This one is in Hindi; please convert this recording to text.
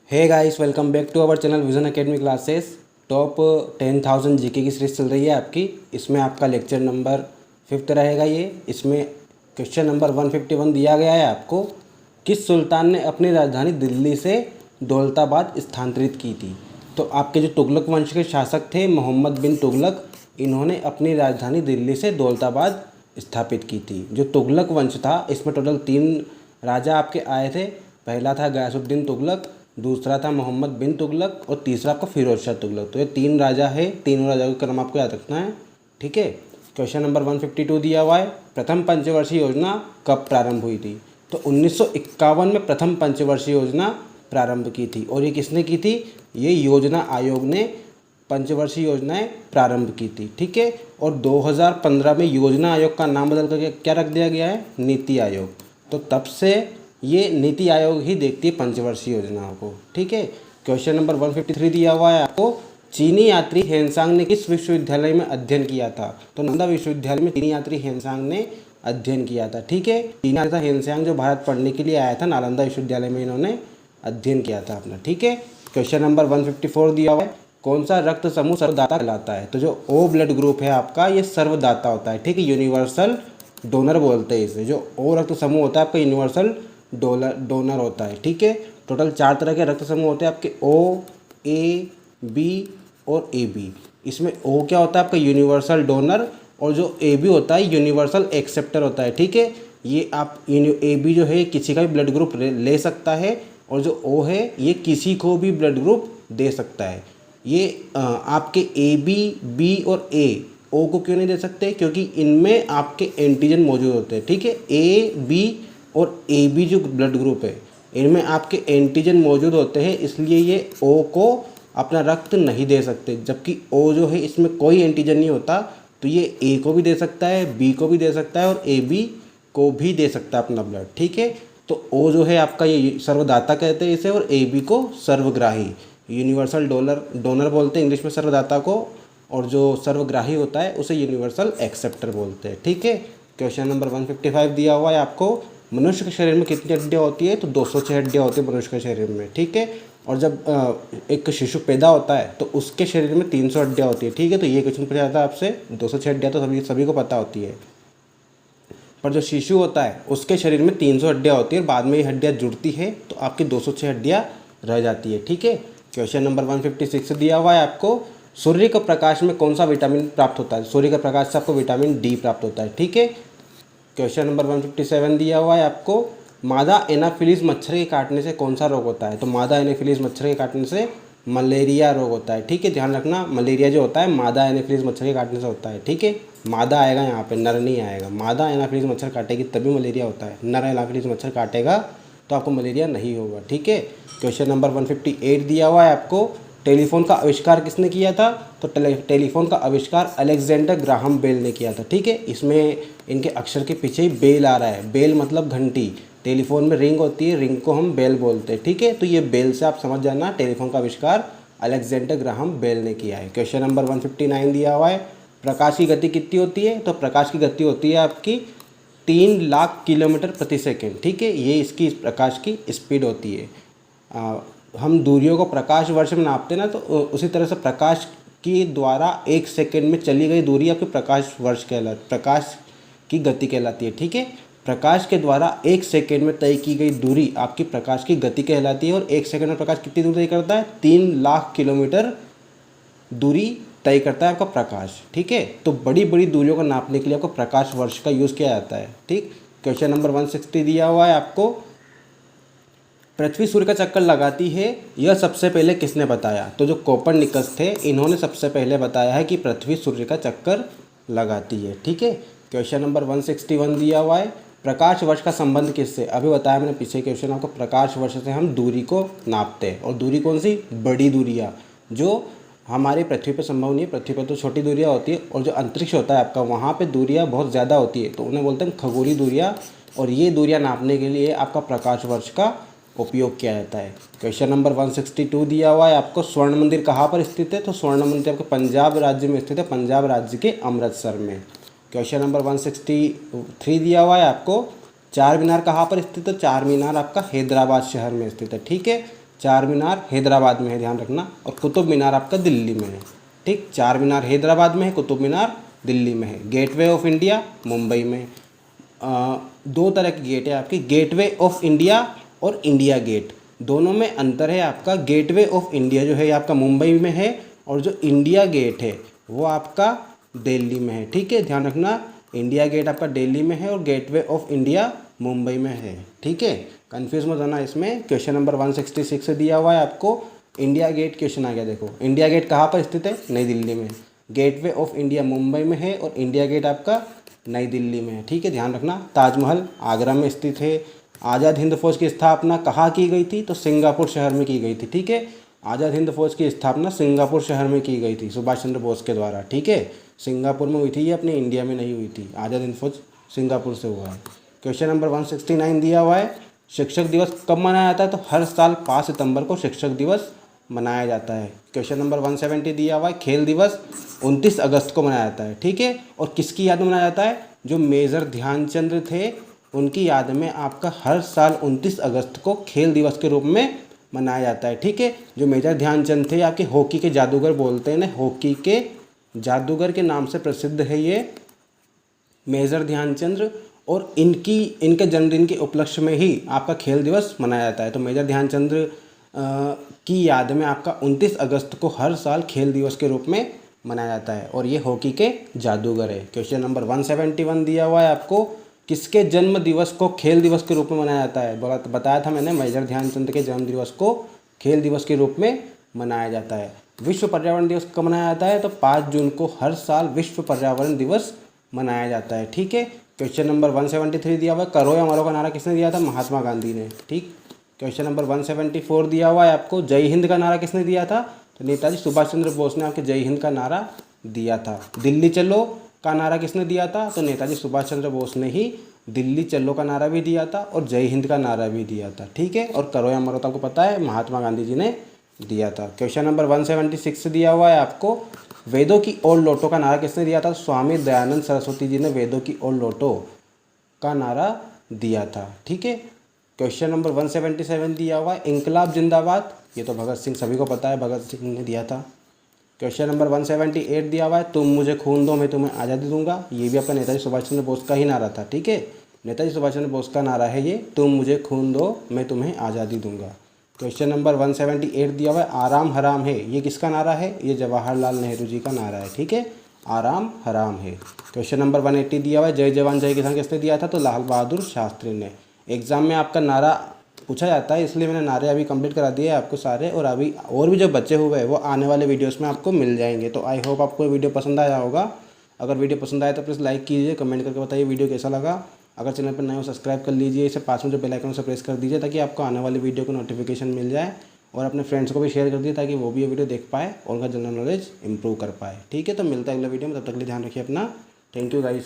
Hey guys, welcome back to our channel vision academy classes. Top 10,000 GK की सीरीज चल रही है आपकी। इसमें आपका लेक्चर नंबर 5 रहेगा ये। इसमें क्वेश्चन नंबर 151 दिया गया है आपको। किस सुल्तान ने अपनी राजधानी दिल्ली से दौलताबाद स्थानांतरित की थी? तो आपके जो तुगलक वंश के शासक थे मोहम्मद बिन तुगलक, इन्होंने अपनी राजधानी दिल्ली से दौलताबाद स्थापित की थी। जो तुगलक वंश था इसमें टोटल 3 राजा आपके आए थे। पहला था गयासुद्दीन तुगलक, दूसरा था मोहम्मद बिन तुगलक और तीसरा आपका फिरोज शाह तुगलक। तो ये 3 राजा है, तीनों राजाओं का नाम आपको याद रखना है, ठीक है। क्वेश्चन नंबर 152 दिया हुआ है, प्रथम पंचवर्षीय योजना कब प्रारंभ हुई थी? तो 1951 में प्रथम पंचवर्षीय योजना प्रारंभ की थी। और ये किसने की थी? ये योजना आयोग ने पंचवर्षीय योजनाएं प्रारंभ की थी, ठीक है। और 2015 में योजना आयोग का नाम बदल करके क्या रख दिया गया है? नीति आयोग। तो तब से ये नीति आयोग ही देखती है पंचवर्षीय योजनाओं को, ठीक है। क्वेश्चन नंबर 153 दिया हुआ है आपको, चीनी यात्री हेनसांग ने किस विश्वविद्यालय में अध्ययन किया था? तो नालंदा विश्वविद्यालय में चीनी यात्री हेनसांग ने अध्ययन किया था, ठीक है। चीनी यात्री हेनसांग जो भारत पढ़ने के लिए आया था, नालंदा विश्वविद्यालय में इन्होंने अध्ययन किया था अपना, ठीक है। क्वेश्चन नंबर 154 दिया हुआ है, कौन सा रक्त समूह सर्वदाता कहलाता है? तो जो ओ ब्लड ग्रुप है आपका, ये सर्वदाता होता है, ठीक है। यूनिवर्सल डोनर बोलते हैं इसे। जो ओ रक्त समूह होता है आपका यूनिवर्सल डोनर होता है, ठीक है। टोटल 4 तरह के रक्त समूह होते हैं आपके, ओ, ए, बी और ए बी। इसमें ओ क्या होता है आपका? Universal donor. और जो ए बी होता है यूनिवर्सल एक्सेप्टर होता है, ठीक है। ये आप ए बी जो है किसी का भी ब्लड ग्रुप ले सकता है, और जो ओ है ये किसी को भी ब्लड ग्रुप दे सकता है। ये आपके ए बी, बी और ए, ओ को क्यों नहीं दे सकते? क्योंकि इनमें आपके एंटीजन मौजूद होते हैं, ठीक है। ए बी और ए बी जो ब्लड ग्रुप है इनमें आपके एंटीजन मौजूद होते हैं, इसलिए ये ओ को अपना रक्त नहीं दे सकते। जबकि ओ जो है इसमें कोई एंटीजन नहीं होता, तो ये ए को भी दे सकता है, बी को भी दे सकता है और ए बी को भी दे सकता है अपना ब्लड, ठीक है। तो ओ जो है आपका ये सर्वदाता कहते हैं इसे, और ए बी को सर्वग्राही, यूनिवर्सल डोनर बोलते हैं इंग्लिश में सर्वदाता को, और जो सर्वग्राही होता है उसे यूनिवर्सल एक्सेप्टर बोलते हैं, ठीक है। क्वेश्चन नंबर 155 दिया हुआ है आपको, मनुष्य के शरीर में कितनी हड्डियाँ होती है? तो 206 हड्डियाँ होती है मनुष्य के शरीर में, ठीक है। और जब एक शिशु पैदा होता है तो उसके शरीर में 300 हड्डियाँ होती है, ठीक है। तो ये क्वेश्चन पूछा जाता है आपसे, 206 हड्डियाँ तो सभी को पता होती है, पर जो शिशु होता है उसके शरीर में 300 हड्डियाँ होती है, और बाद में ये हड्डियाँ जुड़ती है तो आपकी 206 हड्डियाँ रह जाती है, ठीक है। क्वेश्चन नंबर 156 दिया हुआ है आपको, सूर्य के प्रकाश में कौन सा विटामिन प्राप्त होता है? सूर्य के प्रकाश से आपको विटामिन डी प्राप्त होता है, ठीक है। क्वेश्चन नंबर 157 दिया हुआ है आपको, मादा एनाफिलीज मच्छर के काटने से कौन सा रोग होता है? तो मादा एनाफिलीज मच्छर के काटने से मलेरिया रोग होता है, ठीक है। ध्यान रखना, मलेरिया जो होता है मादा एनाफिलीज मच्छर के काटने से होता है, ठीक है। मादा आएगा यहाँ पे, नर नहीं आएगा। मादा एनाफिलीज मच्छर काटेगी तभी मलेरिया होता है, नर एनाफिलीज मच्छर काटेगा तो आपको मलेरिया नहीं होगा, ठीक है। क्वेश्चन नंबर 158 दिया हुआ है आपको, टेलीफोन का आविष्कार किसने किया था? तो टेलीफोन का आविष्कार अलेक्जेंडर ग्राहम बेल ने किया था, ठीक है। इसमें इनके अक्षर के पीछे ही बेल आ रहा है, बेल मतलब घंटी। टेलीफोन में रिंग होती है, रिंग को हम बेल बोलते हैं, ठीक है। तो ये बेल से आप समझ जाना, टेलीफोन का आविष्कार अलेक्जेंडर ग्राहम बेल ने किया है। क्वेश्चन नंबर 159 दिया हुआ है, प्रकाश की गति कितनी होती है? तो प्रकाश की गति होती है आपकी 3 लाख किलोमीटर प्रति सेकेंड, ठीक है। ये इसकी प्रकाश की स्पीड होती है। हम दूरियों को प्रकाश वर्ष में नापते ना, तो उसी तरह से प्रकाश की द्वारा 1 सेकेंड में चली गई दूरी आपकी प्रकाश की गति कहलाती है, ठीक है। प्रकाश के द्वारा 1 सेकेंड में तय की गई दूरी आपकी प्रकाश की गति कहलाती है। और 1 सेकेंड में प्रकाश कितनी दूरी तय करता है? 3 लाख किलोमीटर दूरी तय करता है आपका प्रकाश, ठीक है। तो बड़ी बड़ी दूरियों को नापने के लिए आपको प्रकाश वर्ष का यूज़ किया जाता है, ठीक। क्वेश्चन नंबर 160 दिया हुआ है आपको, पृथ्वी सूर्य का चक्कर लगाती है, यह सबसे पहले किसने बताया? तो जो कोपरनिकस थे इन्होंने सबसे पहले बताया है कि पृथ्वी सूर्य का चक्कर लगाती है, ठीक है। क्वेश्चन नंबर 161 दिया हुआ है, प्रकाश वर्ष का संबंध किससे? अभी बताया मैंने पीछे क्वेश्चन आपको, प्रकाश वर्ष से हम दूरी को नापते हैं। और दूरी कौन सी? बड़ी दूरियाँ जो हमारे पृथ्वी पर संभव नहीं है। पृथ्वी पर तो छोटी दूरियाँ होती है, और जो अंतरिक्ष होता है आपका वहाँ पर दूरियाँ बहुत ज़्यादा होती है, तो उन्हें बोलते हैं खगोलीय दूरियाँ। और ये दूरियाँ नापने के लिए आपका प्रकाश वर्ष का उपयोग किया जाता है। क्वेश्चन नंबर 162 दिया हुआ है आपको, स्वर्ण मंदिर कहाँ पर स्थित है? तो स्वर्ण मंदिर आपके पंजाब राज्य में स्थित है, पंजाब राज्य के अमृतसर में। क्वेश्चन नंबर 163 दिया हुआ है आपको, चार मीनार कहाँ पर स्थित है? तो चार मीनार आपका हैदराबाद शहर में स्थित है, ठीक है। चार मीनार हैदराबाद में है, ध्यान रखना, और कुतुब मीनार आपका दिल्ली में है। ठीक, चार मीनार हैदराबाद में है, कुतुब मीनार दिल्ली में है। गेटवे ऑफ इंडिया मुंबई में। दो तरह की गेट है आपकी, गेटवे ऑफ इंडिया और इंडिया गेट, दोनों में अंतर है आपका। गेटवे ऑफ इंडिया जो है आपका मुंबई में है, और जो इंडिया गेट है वो आपका दिल्ली में है। ठीक है, ध्यान रखना, इंडिया गेट आपका दिल्ली में है और गेटवे ऑफ इंडिया मुंबई में है। ठीक है, कन्फ्यूज मत होना इसमें। क्वेश्चन नंबर 166 से दिया हुआ है आपको, इंडिया गेट क्वेश्चन आ गया। देखो इंडिया गेट कहाँ पर स्थित है, नई दिल्ली में। गेटवे ऑफ इंडिया मुंबई में है और इंडिया गेट आपका नई दिल्ली में है। ठीक है, ध्यान रखना। ताजमहल आगरा में स्थित है। आज़ाद हिंद फौज की स्थापना कहाँ की गई थी, तो सिंगापुर शहर में की गई थी। ठीक है, आज़ाद हिंद फौज की स्थापना सिंगापुर शहर में की गई थी सुभाष चंद्र बोस के द्वारा। ठीक है, सिंगापुर में हुई थी, ये अपने इंडिया में नहीं हुई थी। आज़ाद हिंद फौज सिंगापुर से हुआ है। क्वेश्चन नंबर 169 दिया हुआ है, शिक्षक दिवस कब मनाया जाता है, तो हर साल 5 सितंबर को शिक्षक दिवस मनाया जाता है। क्वेश्चन नंबर 170 दिया हुआ है, खेल दिवस 29 अगस्त को मनाया जाता है। ठीक है, और किसकी याद में मनाया जाता है, जो मेजर ध्यानचंद थे उनकी याद में आपका हर साल 29 अगस्त को खेल दिवस के रूप में मनाया जाता है। ठीक है, जो मेजर ध्यानचंद थे आपके हॉकी के जादूगर बोलते हैं ना, हॉकी के जादूगर के नाम से प्रसिद्ध है ये मेजर ध्यानचंद, और इनके जन्मदिन के उपलक्ष्य में ही आपका खेल दिवस मनाया जाता है। तो मेजर ध्यानचंद की याद में आपका 29 अगस्त को हर साल खेल दिवस के रूप में मनाया जाता है, और ये हॉकी के जादूगर है। क्वेश्चन नंबर 171 दिया हुआ है आपको, किसके जन्म दिवस को खेल दिवस के रूप में मनाया जाता है, बताया था मैंने, मेजर ध्यानचंद के जन्म दिवस को खेल दिवस के रूप में मनाया जाता है। विश्व पर्यावरण दिवस कब मनाया जाता है, तो 5 जून को हर साल विश्व पर्यावरण दिवस मनाया जाता है। ठीक है, क्वेश्चन नंबर 173 दिया हुआ है, करो या मरो का नारा किसने दिया था, महात्मा गांधी ने। ठीक, क्वेश्चन नंबर 174 दिया हुआ है आपको, जय हिंद का नारा किसने दिया था, तो नेताजी सुभाष चंद्र बोस ने आपके जय हिंद का नारा दिया था। दिल्ली चलो का नारा किसने दिया था, तो नेताजी सुभाष चंद्र बोस ने ही दिल्ली चलो का नारा भी दिया था और जय हिंद का नारा भी दिया था। ठीक है, और करो या मरो तो आपको पता है महात्मा गांधी जी ने दिया था। क्वेश्चन नंबर 176 दिया हुआ है आपको, वेदों की ओर लौटो का नारा किसने दिया था, स्वामी दयानंद सरस्वती जी ने वेदों की ओर लौटो का नारा दिया था। ठीक है, क्वेश्चन नंबर 177 दिया हुआ है, इंकलाब जिंदाबाद, ये तो भगत सिंह सभी को पता है, भगत सिंह ने दिया था। क्वेश्चन नंबर 178 दिया हुआ है, तुम मुझे खून दो मैं तुम्हें आज़ादी दूंगा, ये भी आपका नेताजी सुभाष चंद्र बोस का ही नारा था। ठीक है, नेताजी सुभाष चंद्र बोस का नारा है ये, तुम मुझे खून दो मैं तुम्हें आज़ादी दूंगा। क्वेश्चन नंबर 178 दिया हुआ है, आराम हराम है, ये किसका नारा है, ये जवाहरलाल नेहरू जी का नारा है। ठीक है, आराम हराम है। क्वेश्चन नंबर 180 दिया हुआ है, जय जवान जय किसान किसने दिया था, तो लाल बहादुर शास्त्री ने। एग्जाम में आपका नारा पूछा जाता है, इसलिए मैंने नारे अभी कंप्लीट करा दिए आपको सारे, और अभी और भी जो बचे हुए हैं वो आने वाले वीडियोस में आपको मिल जाएंगे। तो आई होप आपको वीडियो पसंद आया होगा। अगर वीडियो पसंद आया तो प्लीज़ लाइक कीजिए, कमेंट करके बताइए वीडियो कैसा लगा। अगर चैनल पर नए हो सब्सक्राइब कर लीजिए, इसे पास में जो बेल आइकन से प्रेस कर दीजिए ताकि आपको आने वाली वीडियो को नोटिफिकेशन मिल जाए, और अपने फ्रेंड्स को भी शेयर कर दीजिए ताकि वो भी ये वीडियो देख पाए और उनका जनरल नॉलेज इंप्रूव कर पाए। ठीक है, तो मिलता है अगले वीडियो में, तब तक के लिए ध्यान रखिए अपना। Thank you guys.